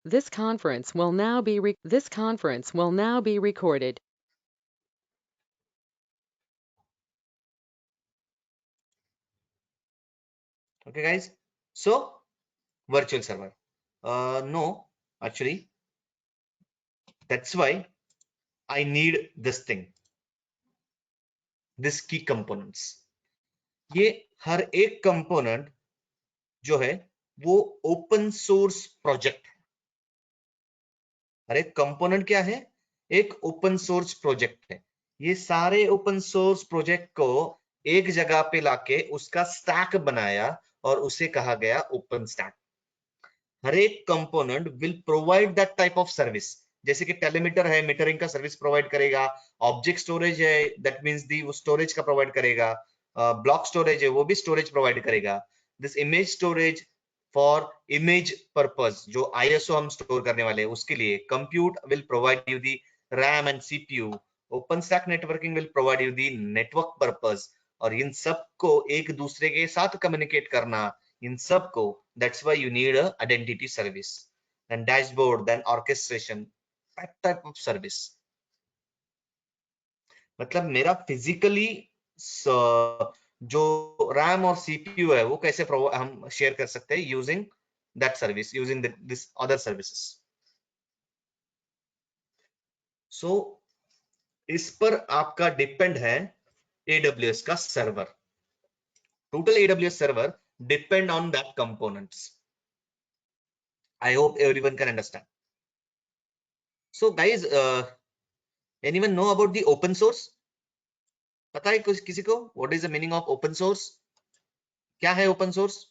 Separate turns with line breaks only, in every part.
This conference will now be recorded.
Okay, guys. So virtual server. No, actually, that's why I need this thing, this key components. ये हर एक component जो है वो open source project है। हर एक component क्या है? एक ओपन सोर्स प्रोजेक्ट है। ये सारे ओपन सोर्स प्रोजेक्ट को एक जगह पे लाके उसका स्टैक बनाया और उसे कहा गया ओपन स्टैक। हर एक component will provide that type of service. जैसे कि टेलीमीटर है, मीटरिंग का सर्विस प्रोवाइड करेगा। ऑब्जेक्ट स्टोरेज है, दैट मींस दी वो स्टोरेज का प्रोवाइड करेगा। ब्लॉक स्टोरेज है, वो भी स्टोरेज प्रोवाइड करेगा। This image storage for image purpose, जो आईएसओ हम स्टोर करने वाले हैं उसके लिए compute will provide you the RAM and CPU. Open stack networking will provide you the network purpose. और इन सबको एक दूसरे के साथ कम्युनिकेट करना, in सबको, that's why you need a identity service, then dashboard, then orchestration, that type of service. मतलब मेरा फिजिकली जो रैम और सीपीयू है वो कैसे हम शेयर कर सकते हैं using that service, using this other services. So इस पर आपका डिपेंड है AWS का server. Total AWS server depend on that components. I hope everyone can understand. So guys, anyone know about the open source? पता है कुछ किसी को what is the meaning of open source? क्या है open source?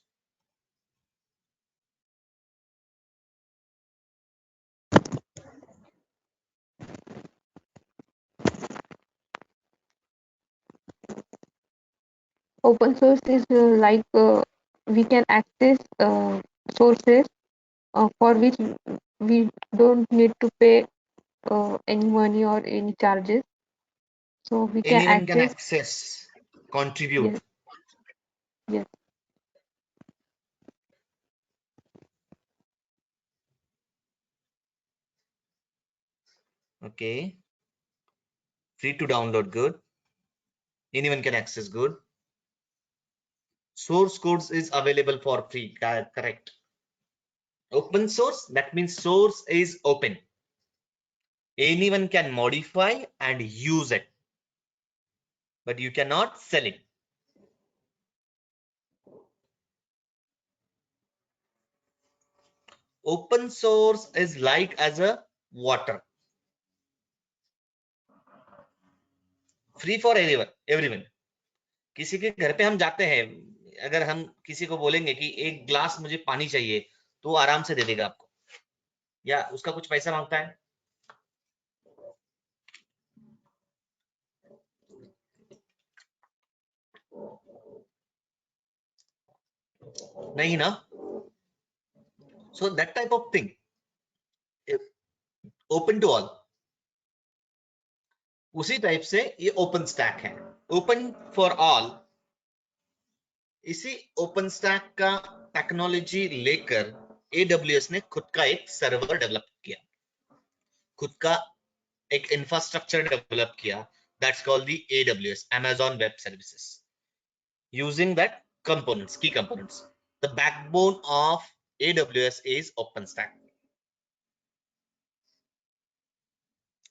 Open source is like we can access sources for which we don't need to pay any money or any charges. So we can
Anyone can
access.
access, contribute.
Yes, yes.
Okay, free to download, good. Anyone can access, good. Source codes is available for free, correct. Open source, that means source is open. Anyone can modify and use it, but you cannot sell it. Open source is like as a water, free for everyone. किसी के घर पे हम जाते हैं, अगर हम किसी को बोलेंगे कि एक ग्लास मुझे पानी चाहिए तो वो आराम से दे देगा आपको, या उसका कुछ पैसा मांगता है? नहीं ना। So that type of thing open to all. उसी टाइप से ये ओपन स्टैक है, ओपन फॉर ऑल। इसी ओपन स्टैक का टेक्नोलॉजी लेकर AWS ने खुद का एक सर्वर डेवलप किया, खुद का एक इंफ्रास्ट्रक्चर डेवलप किया, that's called the AWS, Amazon Web Services, using that components, key components. The backbone of AWS is OpenStack.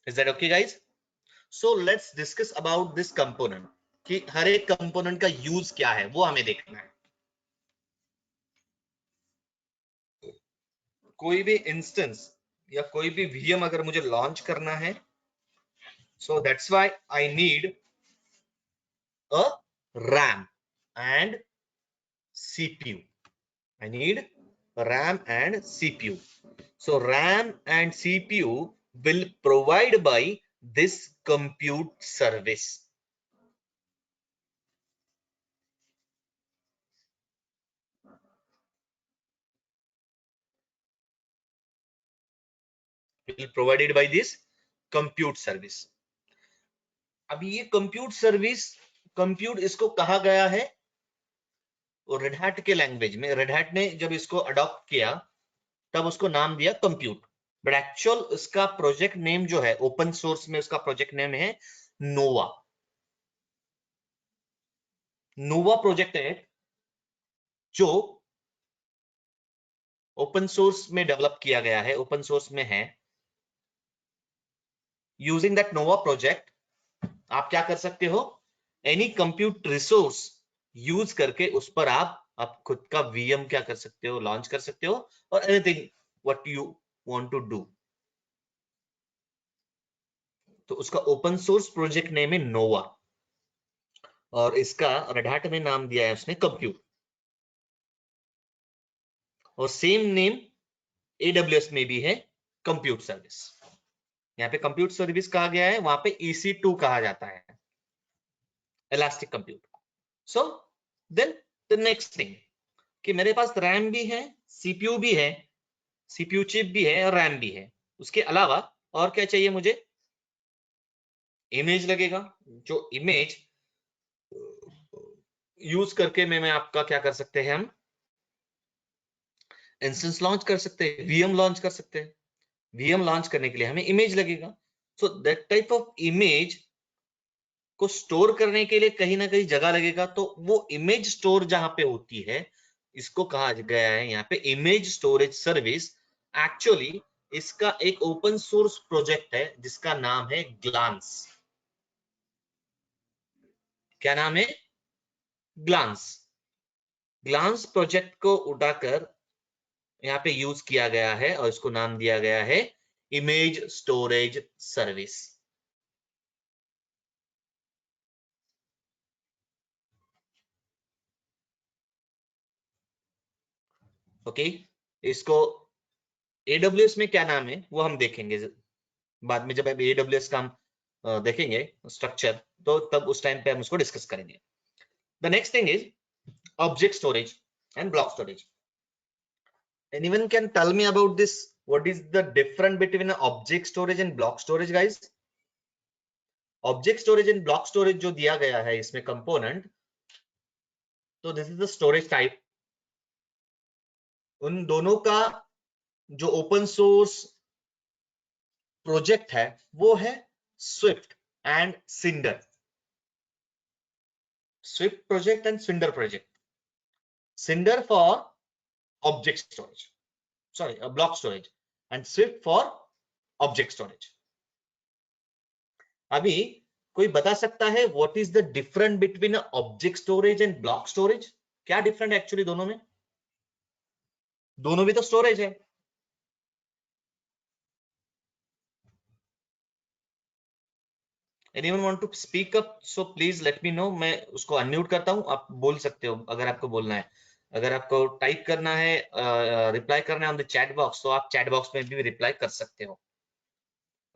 Is that okay, guys? So let's discuss about this component, कि हर एक component का use क्या है वो हमें देखना है। कोई भी instance या कोई भी VM अगर मुझे launch करना है, so that's why I need a RAM and CPU. I need RAM and CPU. So RAM and CPU will provide by this compute service. Will provided by this compute service. अभी ये compute service, compute इसको कहा गया है और red hat के language में, red hat ने जब इसको अडॉप्ट किया तब उसको नाम दिया कंप्यूट, बट एक्चुअल उसका प्रोजेक्ट नेम जो है ओपन सोर्स में, उसका प्रोजेक्ट नेम है नोवा। नोवा प्रोजेक्ट है जो ओपन सोर्स में डेवलप किया गया है, ओपन सोर्स में है। यूजिंग दैट नोवा प्रोजेक्ट आप क्या कर सकते हो, एनी कंप्यूट रिसोर्स यूज करके उस पर आप खुद का वीएम क्या कर सकते हो, लॉन्च कर सकते हो, और anything what you want to do. तो उसका ओपन सोर्स प्रोजेक्ट नेम है नोवा, और इसका रेड हैट में नाम दिया है उसने कंप्यूट, और सेम नेम AWS में भी है कंप्यूट सर्विस। यहाँ पे कंप्यूट सर्विस कहा गया है, वहां पे EC2 कहा जाता है, elastic compute. So then the next thing कि मेरे पास रैम भी है, सीपीयू भी है, सीपीयू चिप भी है और रैम भी है। उसके अलावा और क्या चाहिए मुझे, इमेज लगेगा। जो इमेज यूज करके मैं आपका क्या कर सकते हैं, हम इंस्टेंस लॉन्च कर सकते हैं, वीएम लॉन्च कर सकते हैं। वीएम लॉन्च करने के लिए हमें इमेज लगेगा। सो दैट टाइप ऑफ इमेज को स्टोर करने के लिए कहीं ना कहीं जगह लगेगा, तो वो इमेज स्टोर जहां पे होती है, इसको कहा गया है यहाँ पे इमेज स्टोरेज सर्विस। एक्चुअली इसका एक ओपन सोर्स प्रोजेक्ट है जिसका नाम है ग्लांस। क्या नाम है, ग्लांस। ग्लांस प्रोजेक्ट को उठाकर यहाँ पे यूज किया गया है और इसको नाम दिया गया है इमेज स्टोरेज सर्विस। ओके, इसको AWS में क्या नाम है वो हम देखेंगे बाद में, जब AWS का हम देखेंगे स्ट्रक्चर, तो तब उस टाइम पे हम उसको डिस्कस करेंगे। The next thing is object storage and block storage. Anyone can tell me about this? What is the difference between object storage and block storage, guys? Object storage and block storage जो दिया गया है इसमें component, तो this is the storage type. उन दोनों का जो ओपन सोर्स प्रोजेक्ट है वो है Swift and Cinder. Swift project and Cinder project. Cinder for object storage, sorry, block storage, and Swift for object storage. अभी कोई बता सकता है what is the difference between object storage and block storage? क्या different actually दोनों में? दोनों भी तो स्टोरेज है। Anyone want to speak up? So please let me know. मैं उसको अनम्यूट करता हूं, आप बोल सकते हो अगर आपको बोलना है। अगर आपको टाइप करना है, रिप्लाई करना है ऑन द चैट बॉक्स, तो आप चैट बॉक्स में भी रिप्लाई कर सकते हो।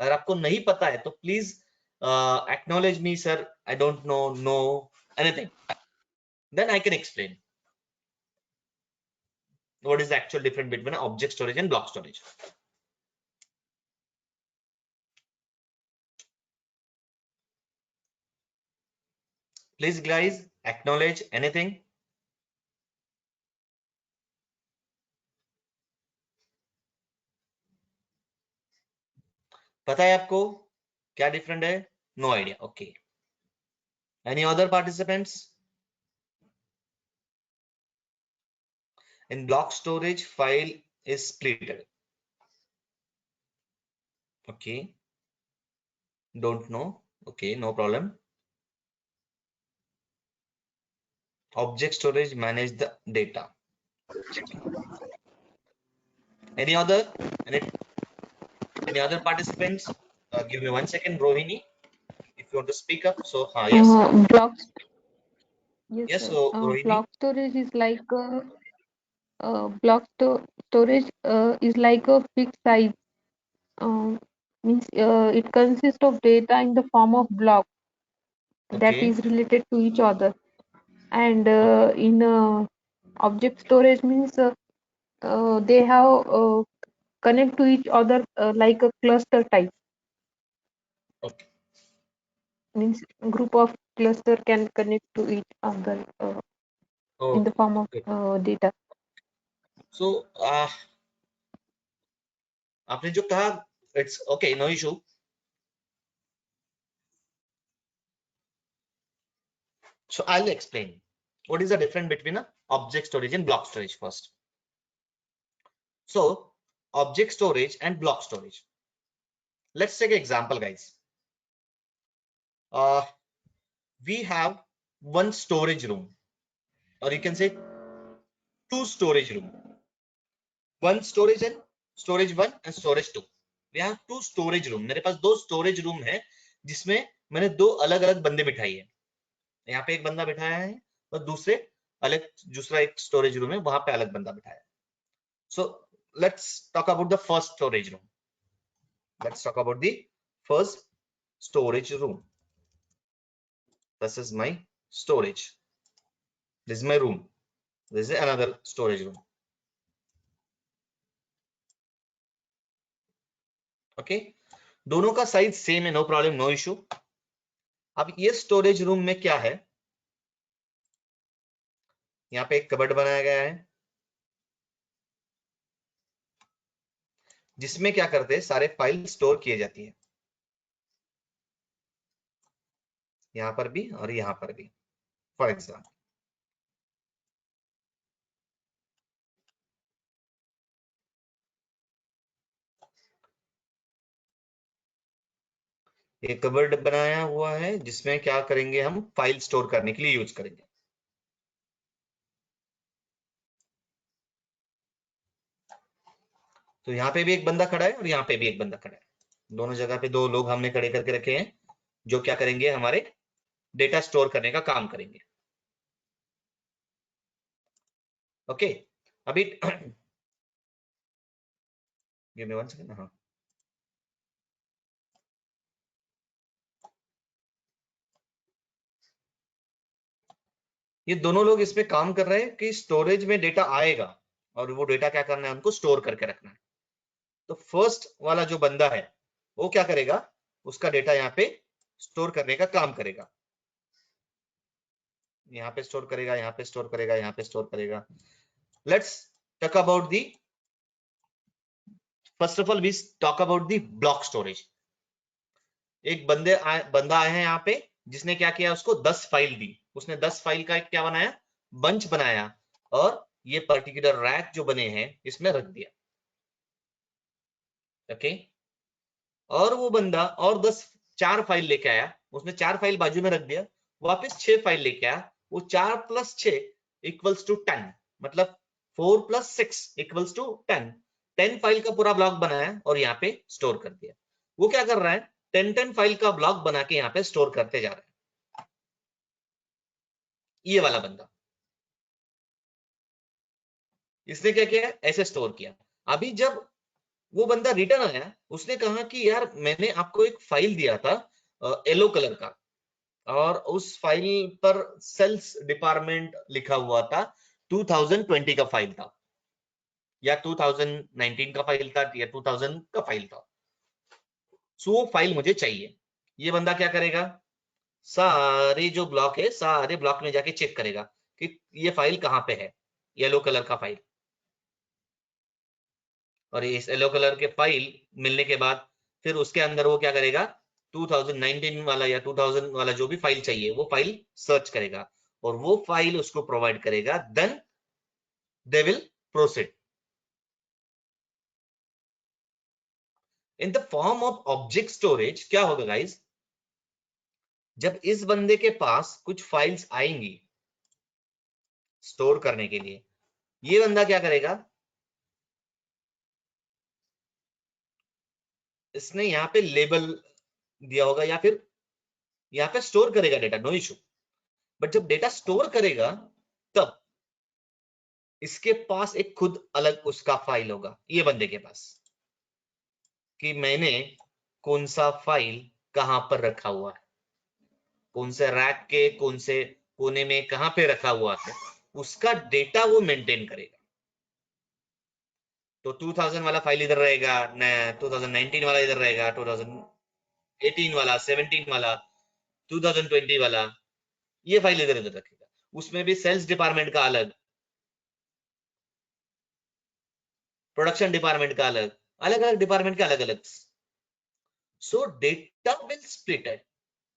अगर आपको नहीं पता है तो please acknowledge me, sir, I don't know anything, then I can explain what is the actual difference between object storage and block storage. Please guys acknowledge anything. पता है आपको क्या डिफरेंट है? No idea, okay. Any other participants? In block storage, file is splitted. Okay, don't know, okay, no problem. Object storage manage the data. Any other any other participants? Give me 1 second, Rohini, if you want to speak up. So yes,
Blocks. Yes,
yes,
sir.
so Rohini.
Block storage is like storage is like a fixed size. Means it consists of data in the form of block that
Okay,
is related to each other. And in object storage means they have connect to each other like a cluster type.
okay.
Means group of cluster can connect to each other in the
Okay,
form of
good.
data.
So आपने जो कहा it's okay, no issue. So I'll explain what is the difference between a object storage and block storage first. So object storage and block storage. Let's take an example, guys. We have one storage room, or you can say two storage room. One storage and storage one and storage two. We have two storage room. मेरे पास दो storage room है जिसमें मैंने दो अलग अलग बंदे बिठाए हैं। यहाँ पे एक बंदा बिठाया है और दूसरा एक storage room है, वहां पे अलग बंदा बिठाया है। So let's talk about the first storage room. Let's talk about the first storage room. This is my storage. This is my room. This is another storage room. Okay, दोनों का size same है, no problem, no issue. अब ये storage room में क्या है, यहाँ पे एक कबर्ड बनाया गया है जिसमें क्या करते हैं, सारे फाइल स्टोर किए जाती है, यहाँ पर भी और यहाँ पर भी। फॉर एग्जाम्पल ये कबर्ड बनाया हुआ है जिसमें क्या करेंगे, हम फाइल स्टोर करने के लिए यूज करेंगे। तो यहाँ पे भी एक बंदा खड़ा है और यहाँ पे भी एक बंदा खड़ा है, दोनों जगह पे दो लोग हमने खड़े करके रखे हैं जो क्या करेंगे, हमारे डेटा स्टोर करने का काम करेंगे। ओके, अभी गिव मी 1 सेकंड। हाँ, ये दोनों लोग इसमें काम कर रहे हैं कि स्टोरेज में डेटा आएगा और वो डेटा क्या करना है, उनको स्टोर करके रखना है। तो फर्स्ट वाला जो बंदा है वो क्या करेगा, उसका डेटा यहाँ पे स्टोर करने का काम करेगा, यहाँ पे स्टोर करेगा, यहाँ पे स्टोर करेगा, यहाँ पे स्टोर करेगा। Let's talk about the, first of all we talk about the block storage. एक बंदा आया है यहाँ पे जिसने क्या किया, उसको 10 फाइल दी, उसने 10 फाइल का एक क्या बनाया, बंच बनाया और ये पर्टिकुलर रैक जो बने हैं इसमें रख दिया। ओके, और वो बंदा और 4 फाइल लेके आया, उसने 4 फाइल बाजू में रख दिया, वापस 6 फाइल लेके आया, वो 4 + 6 इक्वल्स टू 10, मतलब 4 + 6 इक्वल्स टू 10। 10 फाइल का पूरा ब्लॉक बनाया और यहाँ पे स्टोर कर दिया। वो क्या कर रहा है, 10 फाइल का ब्लॉक बना के यहाँ पे स्टोर करते जा रहा है, ये वाला बंदा। इसने क्या किया, ऐसे स्टोर किया। अभी जब वो बंदा रिटर्न आया, उसने कहा कि यार मैंने आपको एक फाइल दिया था येलो कलर का, और उस फाइल पर सेल्स डिपार्टमेंट लिखा हुआ था, 2020 का फाइल था या 2019 का फाइल था या 2000 का फाइल था। सो वो फाइल मुझे चाहिए। ये बंदा क्या करेगा, सारे जो ब्लॉक है, सारे ब्लॉक में जाके चेक करेगा कि ये फाइल कहाँ पे है, येलो कलर का फाइल। और इस येलो कलर के फाइल मिलने के बाद फिर उसके अंदर वो क्या करेगा, 2019 वाला या 2000 वाला जो भी फाइल चाहिए वो फाइल सर्च करेगा और वो फाइल उसको प्रोवाइड करेगा, then they will proceed in the form of object storage. क्या होगा गाइस, जब इस बंदे के पास कुछ फाइल्स आएंगी स्टोर करने के लिए, ये बंदा क्या करेगा, इसने यहाँ पे लेबल दिया होगा या फिर यहाँ पे स्टोर करेगा डेटा, नो इशू। बट जब डेटा स्टोर करेगा तब इसके पास एक खुद अलग उसका फाइल होगा, ये बंदे के पास, कि मैंने कौन सा फाइल कहां पर रखा हुआ है, कौन से रैक के कौन से कोने में कहां पे रखा हुआ है, उसका डेटा वो मेंटेन करेगा। तो 2000 वाला फाइल इधर रहेगा, 2019 वाला इधर रहेगा, 2018 वाला, 17 वाला, 2020 वाला, ये फाइल इधर इधर रखेगा। उसमें भी सेल्स डिपार्टमेंट का अलग, प्रोडक्शन डिपार्टमेंट का अलग, अलग अलग डिपार्टमेंट के अलग अलग। सो डेटा विल स्प्लिटेड,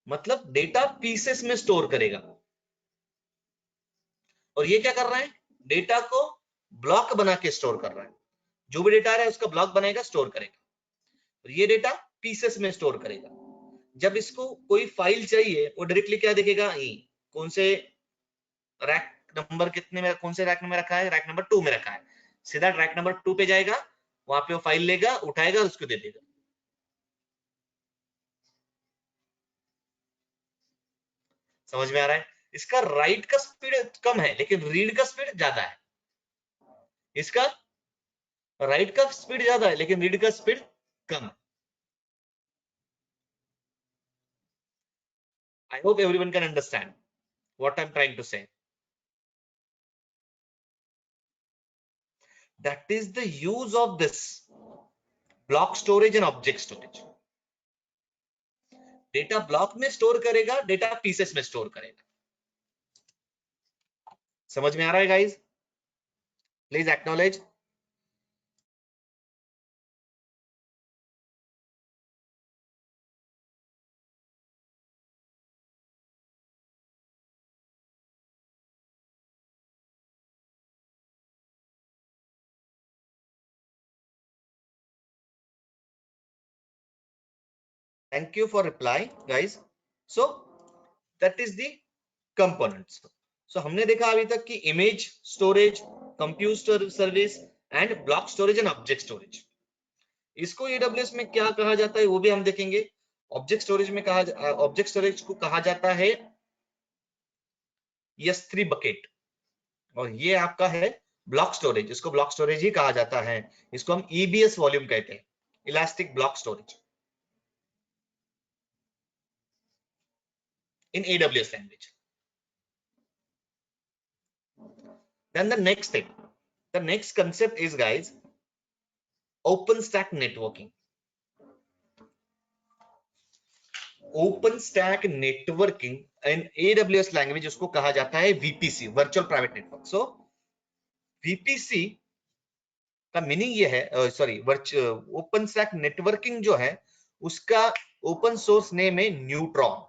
मतलब डेटा पीसेस में स्टोर करेगा। और ये क्या कर रहा है, डेटा को ब्लॉक बना के स्टोर कर रहा है। जो भी डेटा आ रहा है उसका ब्लॉक बनाएगा, स्टोर करेगा। और ये डेटा पीसेस में स्टोर करेगा। जब इसको कोई फाइल चाहिए वो डायरेक्टली क्या देखेगा, कौन से रैक नंबर कितने में, कौन से रैक में रखा है, रैक नंबर 2 में रखा है, सीधा रैक नंबर 2 पे जाएगा, वहां पे वो फाइल लेगा, उठाएगा, उसको दे देगा। समझ में आ रहा है? इसका राइट का स्पीड कम है लेकिन रीड का स्पीड ज्यादा है। इसका राइट का स्पीड ज्यादा है लेकिन रीड का स्पीड कम है। I hope everyone can understand what I'm trying to say. That is the use of this block storage and object storage. Data block में स्टोर करेगा, डेटा पीसेस में स्टोर करेगा। समझ में आ रहा है guys? Please acknowledge. Thank you for reply guys. So that is the components. So हमने देखा अभी तक कि image storage, compute service and block storage and object storage. इसको AWS में क्या कहा जाता है वो भी हम देखेंगे। ऑब्जेक्ट स्टोरेज में ऑब्जेक्ट स्टोरेज को कहा जाता है S3 बकेट, और ये आपका है ब्लॉक स्टोरेज, इसको ब्लॉक स्टोरेज ही कहा जाता है। इसको हम EBS वॉल्यूम कहते हैं, elastic block storage in AWS language. Then the next thing, the next concept is guys OpenStack networking. OpenStack networking in AWS language उसको कहा जाता है VPC, Virtual Private Network. So VPC का मीनिंग ये है, sorry OpenStack networking जो है उसका ओपन सोर्स नेम है न्यूट्रॉन।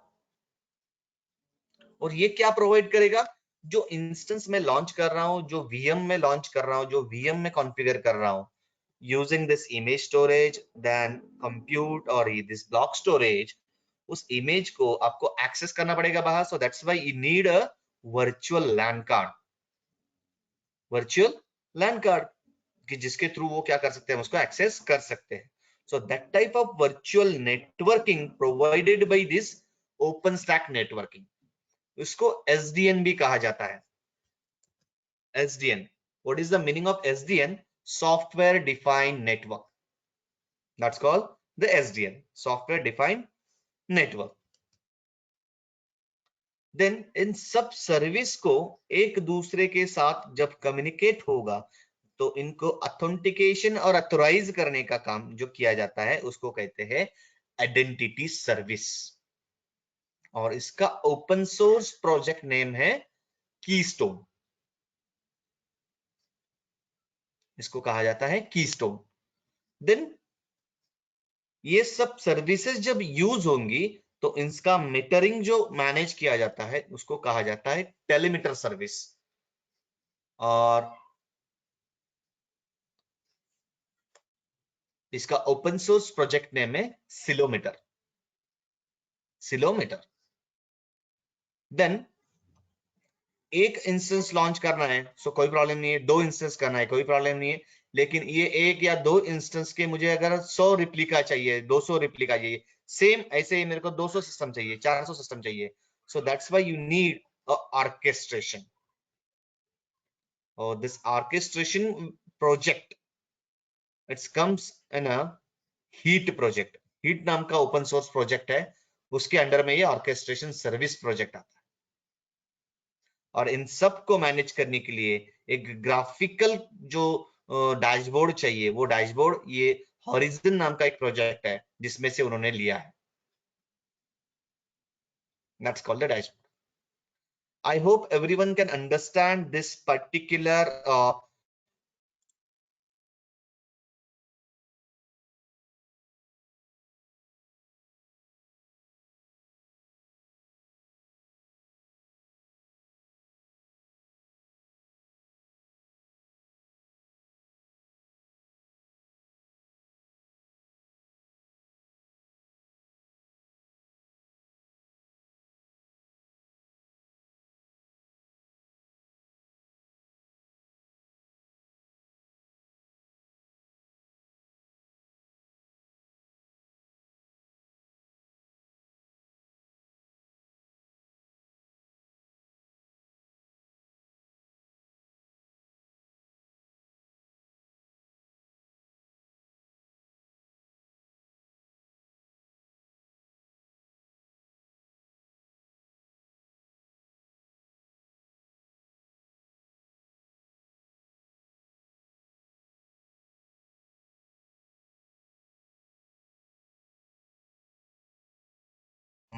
और ये क्या प्रोवाइड करेगा, जो इंस्टेंस में लॉन्च कर रहा हूं, जो VM में लॉन्च कर रहा हूं, जो VM में कॉन्फ़िगर कर रहा हूं, using this image storage then compute और दिस ब्लॉक स्टोरेज, उस इमेज को आपको एक्सेस करना पड़ेगा बाहर। So that's why you need a virtual LAN card, virtual LAN card कि जिसके थ्रू वो क्या कर सकते हैं, उसको एक्सेस कर सकते हैं। सो that type of virtual networking provided by this OpenStack networking, इसको SDN भी कहा जाता है। SDN, what is the meaning of SDN? Software defined network. That's called the SDN, software defined network. Then इन सब सर्विस को एक दूसरे के साथ जब कम्युनिकेट होगा तो इनको ऑथेंटिकेशन और ऑथराइज करने का काम जो किया जाता है उसको कहते हैं आइडेंटिटी सर्विस। और इसका ओपन सोर्स प्रोजेक्ट नेम है कीस्टोन, इसको कहा जाता है कीस्टोन। देन ये सब सर्विसेज जब यूज होंगी तो इसका मीटरिंग जो मैनेज किया जाता है उसको कहा जाता है टेलीमीटर सर्विस। और इसका ओपन सोर्स प्रोजेक्ट नेम है सिलोमीटर, सिलोमीटर। देन एक इंस्टेंस लॉन्च करना है सो कोई प्रॉब्लम नहीं है, दो इंस्टेंस करना है कोई प्रॉब्लम नहीं है, लेकिन ये एक या दो इंस्टेंस के मुझे अगर 100 रिप्लिका चाहिए, 200 रिप्लिका चाहिए, सेम ऐसे ही मेरे को 200 सिस्टम चाहिए, 400 सिस्टम चाहिए। So that's why you need a orchestration, और this orchestration project it's comes in a heat project, heat नाम का ओपन सोर्स प्रोजेक्ट है, उसके अंडर में ये ऑर्केस्ट्रेशन सर्विस प्रोजेक्ट आता है। और इन सब को मैनेज करने के लिए एक ग्राफिकल जो डैशबोर्ड चाहिए, वो डैशबोर्ड ये हॉरिजन नाम का एक प्रोजेक्ट है जिसमें से उन्होंने लिया है, that's called the dashboard. I hope everyone can understand this particular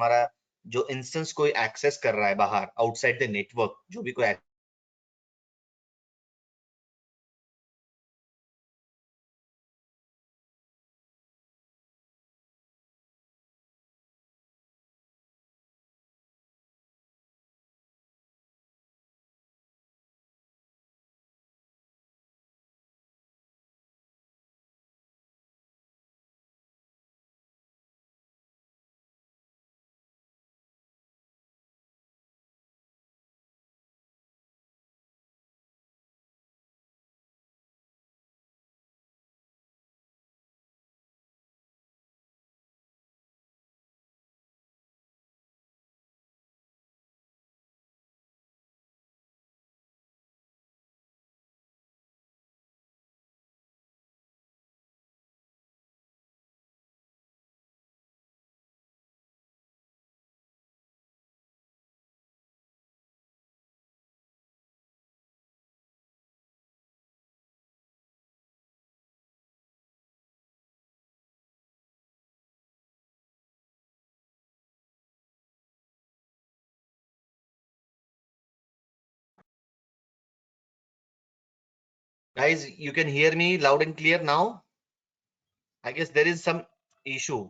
हमारा जो इंस्टेंस कोई एक्सेस कर रहा है बाहर आउटसाइड द नेटवर्क, जो भी कोई guys, you can hear me loud and clear now? I guess there is some issue.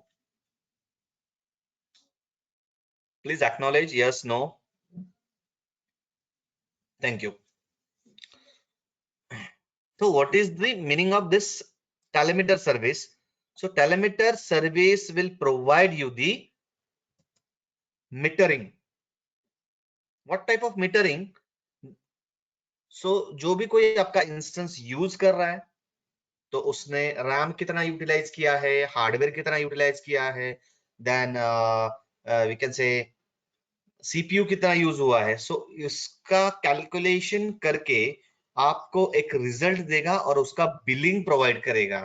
Please acknowledge yes, no. Thank you. So what is the meaning of this telemeter service? So telemeter service will provide you the metering. What type of metering? So जो भी कोई आपका instance use कर रहा है तो उसने RAM कितना यूटिलाइज किया है, हार्डवेयर कितना यूटिलाइज किया है, then we can say CPU कितना यूज हुआ है। सो इसका कैलकुलेशन करके आपको एक रिजल्ट देगा और उसका बिलिंग प्रोवाइड करेगा।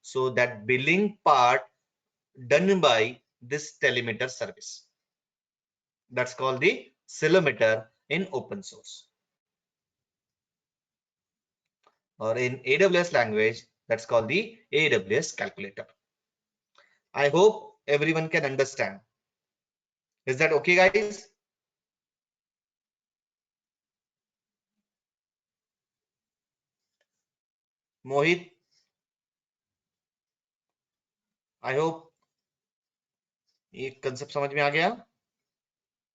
So that billing part done by this telemeter service, that's called the ceilometer in open source, or in AWS language that's called the AWS calculator. I hope everyone can understand. Is that okay, guys? Mohit, I hope ये concept समझ में आ गया?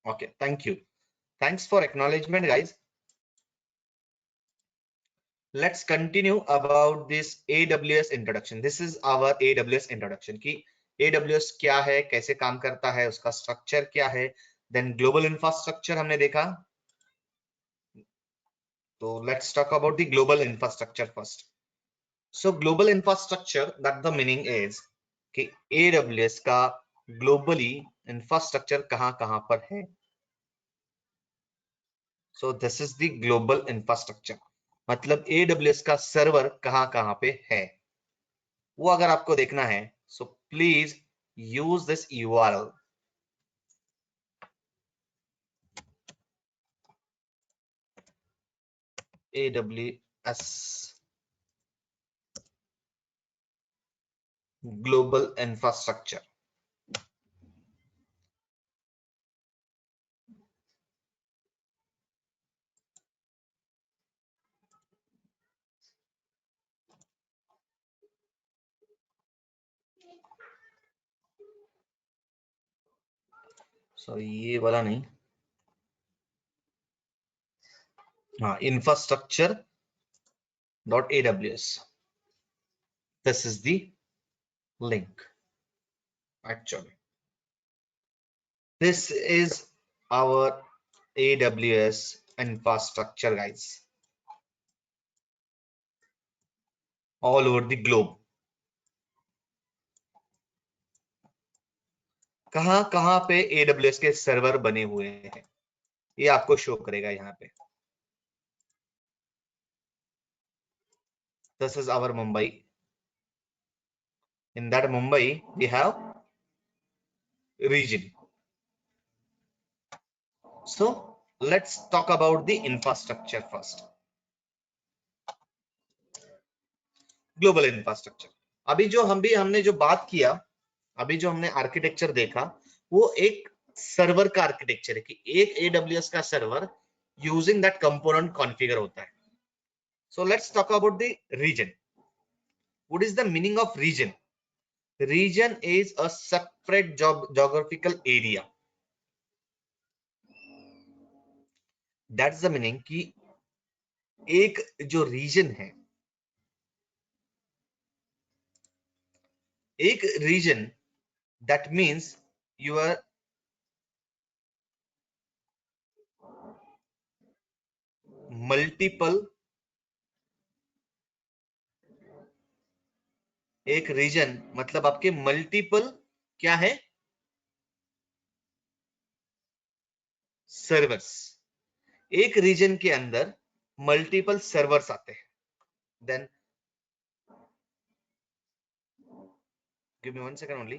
Okay, thank you. Thanks for acknowledgement, guys. Let's continue about this AWS introduction. This is our AWS introduction कि AWS क्या है, कैसे काम करता है, उसका स्ट्रक्चर क्या है, देन ग्लोबल इंफ्रास्ट्रक्चर हमने देखा। तो let's talk about the global infrastructure first. So global infrastructure, that the meaning is कि AWS का globally infrastructure कहां पर है। So this is the global infrastructure, मतलब AWS का सर्वर कहां पे है, वो अगर आपको देखना है so please use this URL AWS global infrastructure. Sorry ये वाला नहीं, हाँ infrastructure.aws, this is the link. Actually this is our AWS infrastructure, guys, all over the globe. कहां पे AWS के सर्वर बने हुए हैं ये आपको शो करेगा यहाँ पे। This is our Mumbai. In that Mumbai we have region. So let's talk about the infrastructure first. Global infrastructure, अभी जो हमने जो बात किया, अभी जो हमने आर्किटेक्चर देखा वो एक सर्वर का आर्किटेक्चर है कि एक AWS का server using that component configure होता है. So let's talk about the region. What is the meaning of region? Region is a separate geographical area. That's the meaning कि एक जो रीजन है, एक region, that means your multiple, एक region मतलब आपके मल्टीपल क्या है, सर्वर्स. एक रीजन के अंदर मल्टीपल सर्वर्स आते हैं. Then give me 1 second only.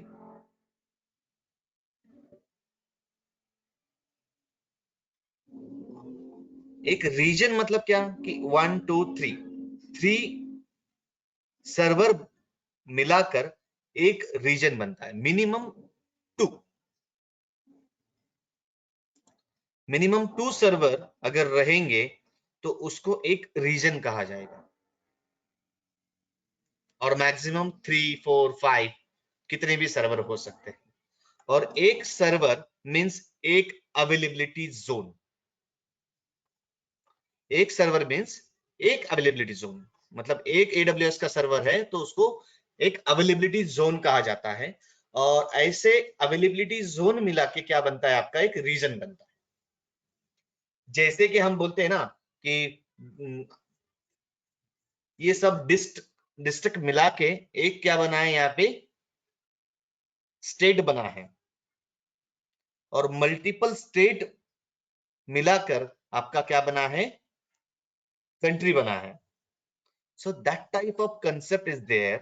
एक रीजन मतलब क्या कि 1 2 3 सर्वर मिलाकर एक रीजन बनता है. मिनिमम टू सर्वर अगर रहेंगे तो उसको एक रीजन कहा जाएगा. और मैक्सिमम 3 4 5 कितने भी सर्वर हो सकते हैं. और एक सर्वर मींस एक अवेलेबिलिटी जोन. एक सर्वर मींस एक अवेलेबिलिटी जोन. मतलब एक AWS का सर्वर है तो उसको एक अवेलेबिलिटी जोन कहा जाता है. और ऐसे अवेलेबिलिटी जोन मिला के क्या बनता है, आपका एक रीजन बनता है. जैसे कि हम बोलते हैं ना कि ये सब डिस्ट्रिक्ट मिला के एक क्या बना है, यहाँ पे स्टेट बना है. और मल्टीपल स्टेट मिलाकर आपका क्या बना है, कंट्री बना है. So that type of concept is there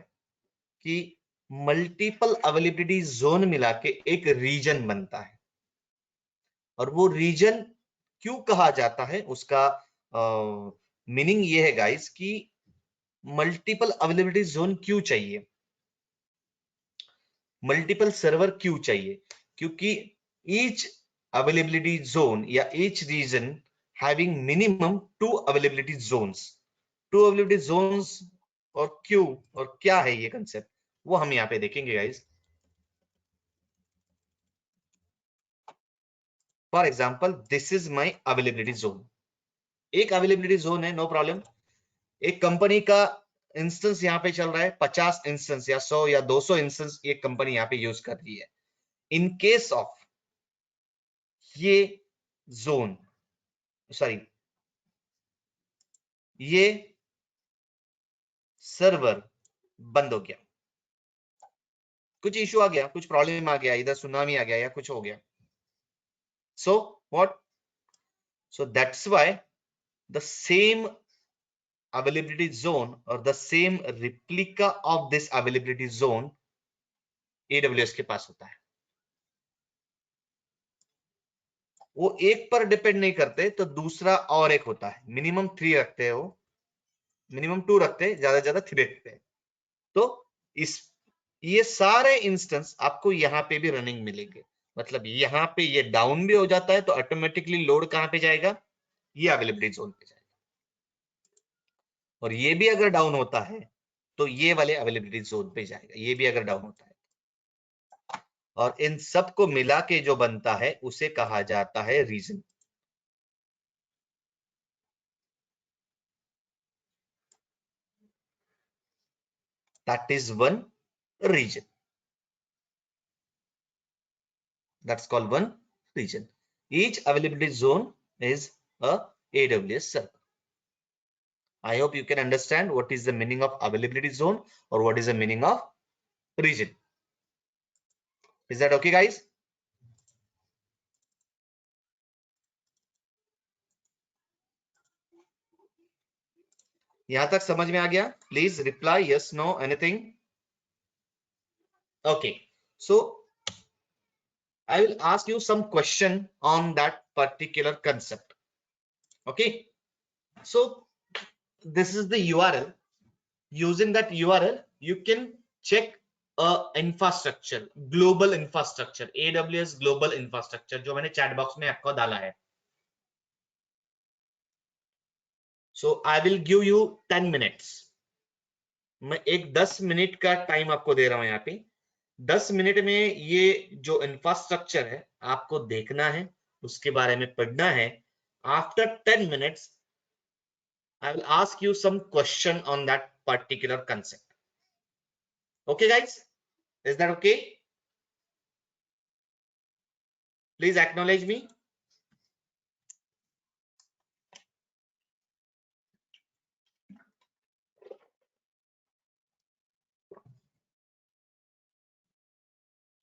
कि मल्टीपल अवेलेबिलिटी जोन मिला के एक रीजन बनता है. और वो रीजन क्यों कहा जाता है, उसका मीनिंग ये है गाइस कि मल्टीपल अवेलेबिलिटी जोन क्यों चाहिए, मल्टीपल सर्वर क्यों चाहिए. क्योंकि ईच अवेलेबिलिटी जोन या each region having minimum 2 availability zones. 2 availability zones और क्यों और क्या है ये कंसेप्ट, वो हम यहाँ पे देखेंगे guys. For example this is my availability zone. एक अवेलेबिलिटी जोन है, नो प्रॉब्लम. एक कंपनी का इंस्टेंस यहाँ पे चल रहा है, 50 इंस्टेंस या 100 या 200 इंस्टेंस एक कंपनी यहाँ पे यूज कर रही है. इन केस ऑफ ये जोन, सॉरी ये सर्वर बंद हो गया, कुछ इशू आ गया, कुछ प्रॉब्लम आ गया, इधर सुनामी आ गया या कुछ हो गया. So what, so that's why the same availability zone or the same replica of this availability zone AWS के पास होता है. वो एक पर डिपेंड नहीं करते तो दूसरा और एक होता है. मिनिमम 3 रखते हैं, वो मिनिमम 2 रखते हैं, ज्यादा 3 रखते हैं. तो इस ये सारे इंस्टेंस आपको यहाँ पे भी रनिंग मिलेंगे. मतलब यहाँ पे ये डाउन भी हो जाता है तो ऑटोमेटिकली लोड कहाँ पे जाएगा, ये अवेलेबिलिटी जोन पे जाएगा. और ये भी अगर डाउन होता है तो ये वाले अवेलेबिलिटी जोन पे जाएगा. ये भी अगर डाउन होता है, और इन सब को मिला के जो बनता है उसे कहा जाता है region. That is one region. That's called one region. Each availability zone is a AWS server. I hope you can understand what is the meaning of availability zone or what is the meaning of region. Is that okay, guys? यहां तक समझ में आ गया? Please reply yes, no, anything. Okay, so I will ask you some question on that particular concept. Okay, so this is the URL. Using that URL, you can check infrastructure, global infrastructure, AWS global infrastructure, जो मैंने chat box में आपको डाला है. So I will give you 10 minutes. मैं एक 10 minute का time आपको दे रहा हूं. यहाँ पे 10 मिनट में ये जो इंफ्रास्ट्रक्चर है आपको देखना है, उसके बारे में पढ़ना है. After 10 minutes I will ask you some question on that particular concept. Okay, guys? Is that okay? Please acknowledge me.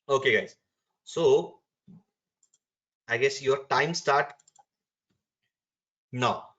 Okay, guys. So I guess your time start now.